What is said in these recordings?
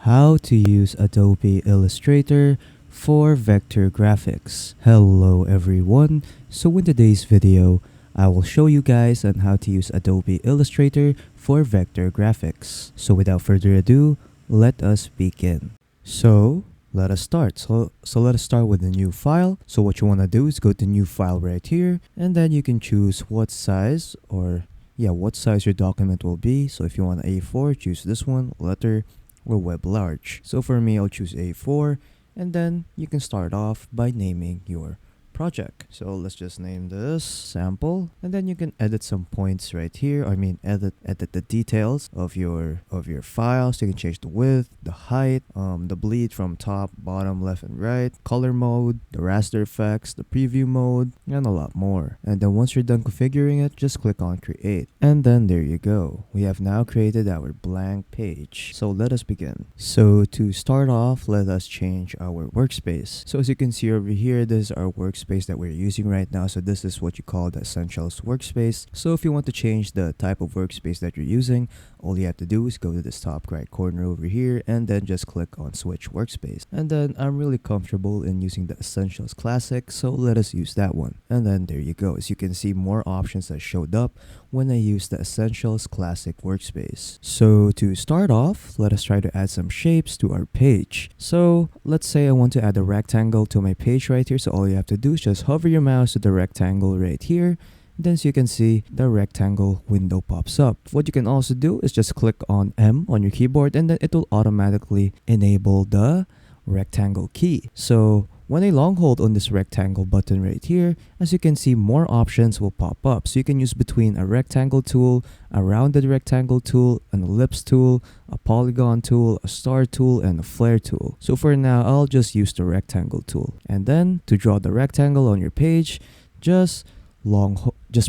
How to use Adobe Illustrator for vector graphics. Hello everyone. So in today's video, I will show you guys on how to use Adobe Illustrator for vector graphics. So without further ado, let us begin. So let us start. So let us start with a new file. So what you want to do is go to new file right here, and then you can choose what size what size your document will be. So if you want A4, choose this one, letter or web large. So for me, I'll choose A4, and then you can start off by naming your project. So let's just name this sample, and then you can edit some points right here. Edit the details of your file. So you can change the width, the height, the bleed from top, bottom, left, and right, color mode, the raster effects, the preview mode, and a lot more. And then once you're done configuring it, just click on create, and then there you go. We have now created our blank page. So let us begin. So to start off, let us change our workspace. So as you can see over here, this is our workspace that we're using right now. So this is what you call the essentials workspace. So if you want to change the type of workspace that you're using, all you have to do is go to this top right corner over here and then just click on switch workspace. And then I'm really comfortable in using the essentials classic, so let us use that one. And then there you go. As you can see, more options that showed up when I used the essentials classic workspace. So to start off, let us try to add some shapes to our page. So let's say I want to add a rectangle to my page right here. So all you have to do is just hover your mouse to the rectangle right here. Then as you can see, the rectangle window pops up. What you can also do is just click on M on your keyboard, and then it will automatically enable the rectangle key. So when I long hold on this rectangle button right here, as you can see, more options will pop up. So you can use between a rectangle tool, a rounded rectangle tool, an ellipse tool, a polygon tool, a star tool, and a flare tool. So for now, I'll just use the rectangle tool. And then to draw the rectangle on your page, just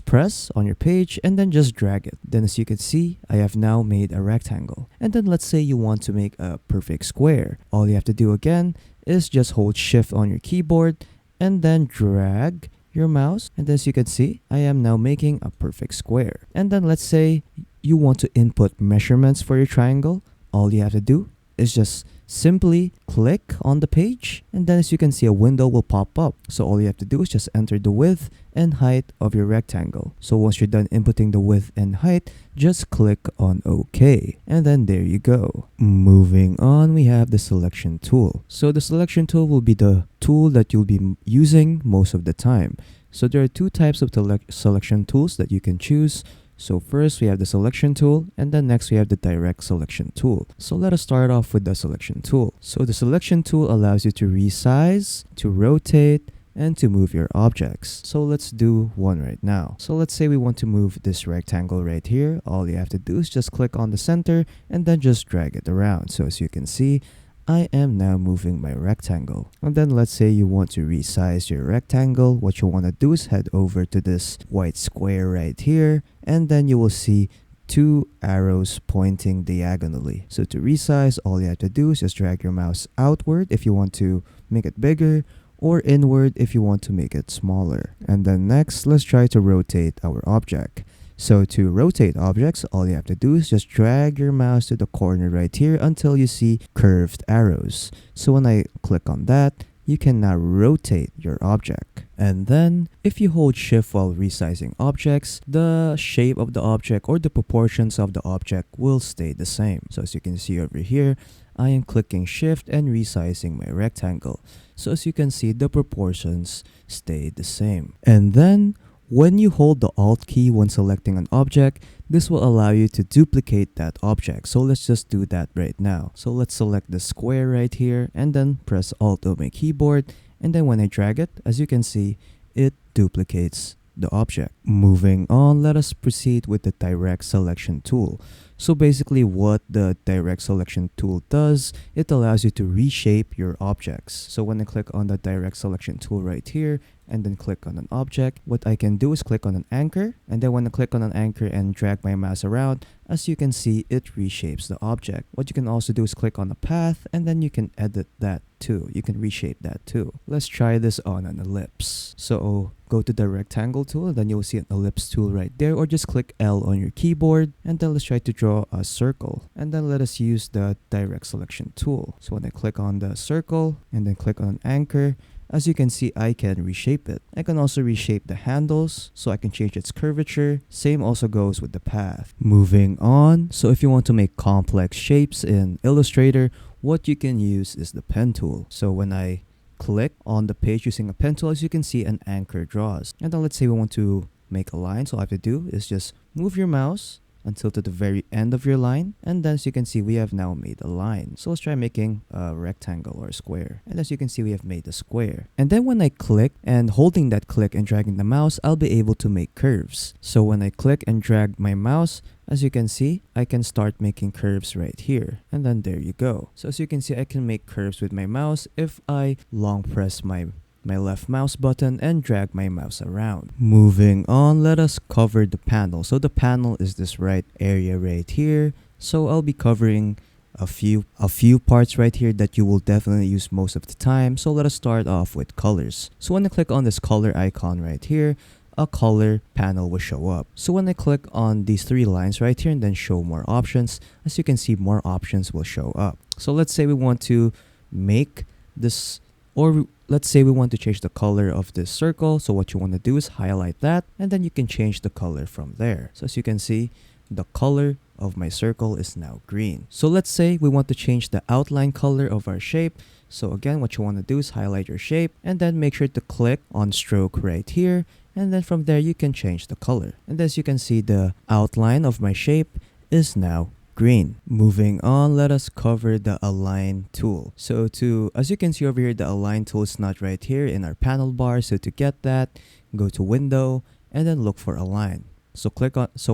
press on your page and then just drag it. Then as you can see, I have now made a rectangle. And then let's say you want to make a perfect square. All you have to do again is just hold shift on your keyboard and then drag your mouse. And as you can see, I am now making a perfect square. And then let's say you want to input measurements for your triangle. All you have to do is just simply click on the page, and then as you can see, a window will pop up. So all you have to do is just enter the width and height of your rectangle. So once you're done inputting the width and height, just click on OK, and then there you go. Moving on, we have the selection tool. So the selection tool will be the tool that you'll be using most of the time. So there are two types of selection tools that you can choose. So first we have the selection tool, and then next we have the direct selection tool. So let us start off with the selection tool. So the selection tool allows you to resize, to rotate, and to move your objects. So let's do one right now. So let's say we want to move this rectangle right here. All you have to do is just click on the center and then just drag it around. So as you can see, I am now moving my rectangle. And then let's say you want to resize your rectangle. What you want to do is head over to this white square right here, and then you will see two arrows pointing diagonally. So to resize, all you have to do is just drag your mouse outward if you want to make it bigger, or inward if you want to make it smaller. And then next, let's try to rotate our object. So to rotate objects, all you have to do is just drag your mouse to the corner right here until you see curved arrows. So when I click on that, you can now rotate your object. And then if you hold shift while resizing objects, the shape of the object or the proportions of the object will stay the same. So as you can see over here, I am clicking shift and resizing my rectangle. So as you can see, the proportions stay the same. And then when you hold the Alt key when selecting an object, this will allow you to duplicate that object. So let's just do that right now. So let's select the square right here and then press Alt on my keyboard. And then when I drag it, as you can see, it duplicates the object. Moving on, let us proceed with the direct selection tool. So basically what the direct selection tool does, it allows you to reshape your objects. So when I click on the direct selection tool right here, and then click on an object. What I can do is click on an anchor, and then when I click on an anchor and drag my mouse around, as you can see, it reshapes the object. What you can also do is click on a path, and then you can edit that too. You can reshape that too. Let's try this on an ellipse. So go to the rectangle tool, and then you'll see an ellipse tool right there, or just click L on your keyboard, and then let's try to draw a circle, and then let us use the direct selection tool. So when I click on the circle and then click on anchor, as you can see, I can reshape it. I can also reshape the handles, so I can change its curvature. Same also goes with the path. Moving on, so if you want to make complex shapes in Illustrator, what you can use is the pen tool. So when I click on the page using a pen tool, as you can see, an anchor draws. And then let's say we want to make a line, so all I have to do is just move your mouse until to the very end of your line, and then as you can see, we have now made a line. So let's try making a rectangle or a square, and as you can see, we have made a square. And then when I click and holding that click and dragging the mouse, I'll be able to make curves. So when I click and drag my mouse, as you can see, I can start making curves right here, and then there you go. So as you can see, I can make curves with my mouse if I long press my left mouse button and drag my mouse around. Moving on, let us cover the panel. So the panel is this right area right here. So I'll be covering a few parts right here that you will definitely use most of the time. So let us start off with colors. So when I click on this color icon right here, a color panel will show up. So when I click on these three lines right here and then show more options, as you can see, more options will show up. So let's say we want to make this, or let's say we want to change the color of this circle. So what you want to do is highlight that, and then you can change the color from there. So as you can see, the color of my circle is now green. So let's say we want to change the outline color of our shape. So again, what you want to do is highlight your shape, and then make sure to click on stroke right here. And then from there, you can change the color. And as you can see, the outline of my shape is now green. Moving on, let us cover the align tool. So as you can see over here, the align tool is not right here in our panel bar. So to get that, go to window and then look for align. So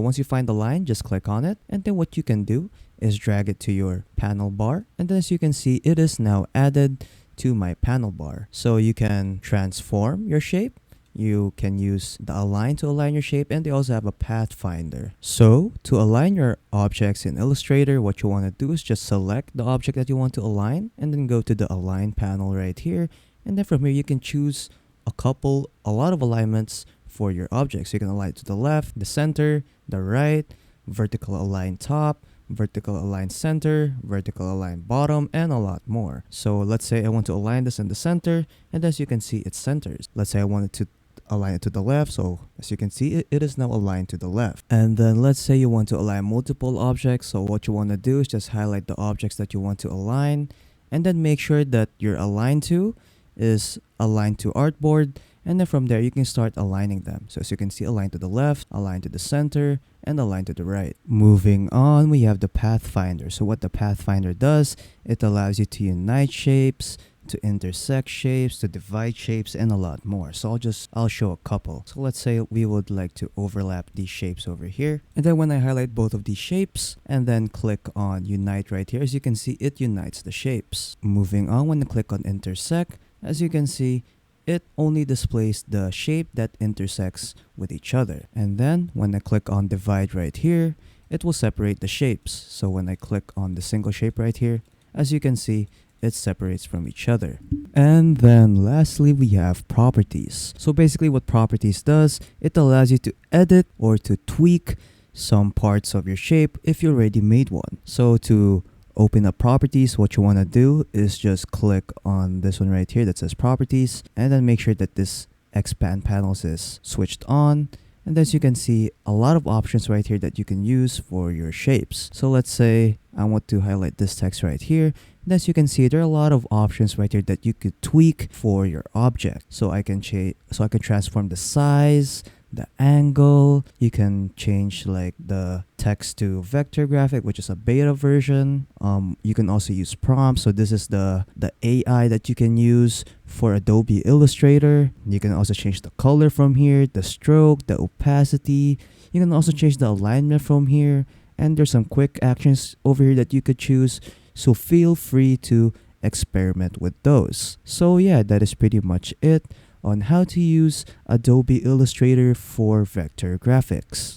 once you find the line, just click on it. And then what you can do is drag it to your panel bar. And then as you can see, it is now added to my panel bar. So you can transform your shape. You can use the align to align your shape, and they also have a pathfinder. So to align your objects in Illustrator, what you want to do is just select the object that you want to align, and then go to the align panel right here. And then from here, you can choose a lot of alignments for your objects. You can align to the left, the center, the right, vertical align top, vertical align center, vertical align bottom, and a lot more. So let's say I want to align this in the center, and as you can see, it centers. Let's say I wanted to align it to the left, so as you can see, it is now aligned to the left. And then let's say you want to align multiple objects. So what you want to do is just highlight the objects that you want to align, and then make sure that your align to is aligned to artboard, and then from there you can start aligning them. So as you can see, align to the left, align to the center, and align to the right. Moving on, we have the pathfinder. So what the pathfinder does, it allows you to unite shapes, to intersect shapes, to divide shapes, and a lot more. So I'll show a couple. So let's say we would like to overlap these shapes over here. And then when I highlight both of these shapes and then click on unite right here, as you can see, it unites the shapes. Moving on, when I click on intersect, as you can see, it only displays the shape that intersects with each other. And then when I click on divide right here, it will separate the shapes. So when I click on the single shape right here, as you can see, it separates from each other. And then lastly, we have properties. So basically what properties does, it allows you to edit or to tweak some parts of your shape if you already made one. So to open up properties, what you want to do is just click on this one right here that says properties, and then make sure that this expand panels is switched on. And as you can see, a lot of options right here that you can use for your shapes. So let's say I want to highlight this text right here. And as you can see, there are a lot of options right here that you could tweak for your object. So I can transform the size, the angle. You can change like the text to vector graphic, which is a beta version. You can also use prompts. So this is the AI that you can use for Adobe Illustrator. You can also change the color from here, the stroke, the opacity. You can also change the alignment from here. And there's some quick actions over here that you could choose. So feel free to experiment with those. So yeah, that is pretty much it on how to use Adobe Illustrator for vector graphics.